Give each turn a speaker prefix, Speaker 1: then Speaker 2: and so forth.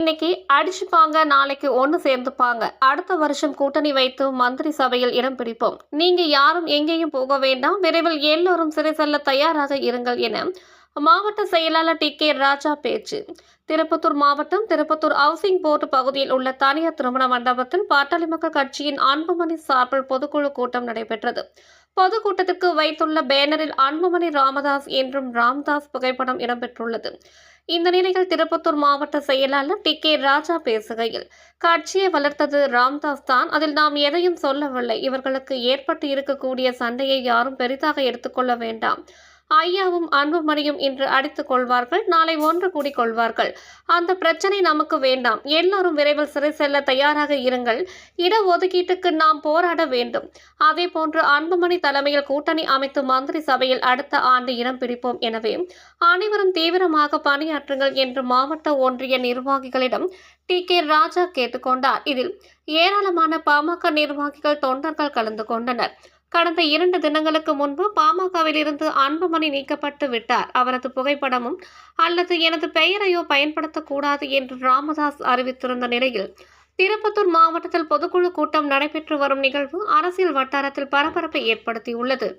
Speaker 1: இன்னைக்கு அடிச்சுப்பாங்க, நாளைக்கு ஒன்று சேர்ந்துப்பாங்க. அடுத்த வருஷம் கூட்டணி வைத்து மந்திரி சபையில் இடம் பிடிப்போம். நீங்க யாரும் எங்கேயும் போக வேண்டாம். விரைவில் எல்லோரும் சிறை செல்ல தயாராக இருங்கள் என மாவட்ட செயலாளர் டி.கே. ராஜா பேச்சு. திருப்பத்தூர் மாவட்டம் திருப்பத்தூர் ஹவுசிங் போர்டு பகுதியில் உள்ள தனியார் திருமண மண்டபத்தில் பாட்டாளி மக்கள் கட்சியின் அன்புமணி சார்பில் பொதுக்குழு கூட்டம் நடைபெற்றது. பொதுக்கூட்டத்திற்கு வைத்துள்ள பேனரில் அன்புமணி ராமதாஸ் என்றும் ராம்தாஸ் புகைப்படம் இடம்பெற்றுள்ளது. இந்த நிலையில் திருப்பத்தூர் மாவட்ட செயலாளர் டி.கே. ராஜா பேசுகையில், கட்சியை வளர்த்தது ராம்தாஸ் தான். அதில் நாம் எதையும் சொல்லவில்லை. இவர்களுக்கு ஏற்பட்டு இருக்கக்கூடிய சண்டையை யாரும் பெரிதாக எடுத்துக்கொள்ள வேண்டாம். ஐயாவும் அன்புமணியும் இன்று அடித்துக் கொள்வார்கள், நாளை ஒன்று கூடி கொள்வார்கள். அந்த பிரச்சனை நமக்கு வேண்டாம். எல்லோரும் விரைவில் சிறை செல்ல தயாராக இருங்கள். இடஒதுக்கீட்டுக்கு நாம் போராட வேண்டும். அதேபோன்று அன்புமணி தலைமையில் கூட்டணி அமைத்து மந்திரி சபையில் அடுத்த ஆண்டு இடம் பிடிப்போம். எனவே அனைவரும் தீவிரமாக பணியாற்றுங்கள் என்று மாவட்ட ஒன்றிய நிர்வாகிகளிடம் டி.கே. ராஜா கேட்டுக்கொண்டார். இதில் ஏராளமான பாமக நிர்வாகிகள், தொண்டர்கள் கலந்து கொண்டனர். கடந்த 2 தினங்களுக்கு முன்பு பாமகவில் இருந்து அன்புமணி நீக்கப்பட்டு விட்டார். அவரது புகைப்படமும் அல்லது எனது பெயரையோ பயன்படுத்தக்கூடாது என்று ராமதாஸ் அறிவித்திருந்த நிலையில் திருப்பத்தூர் மாவட்டத்தில் பொதுக்குழு கூட்டம் நடைபெற்று வரும் நிகழ்வு அரசியல் வட்டாரத்தில் பரபரப்பை ஏற்படுத்தியுள்ளது.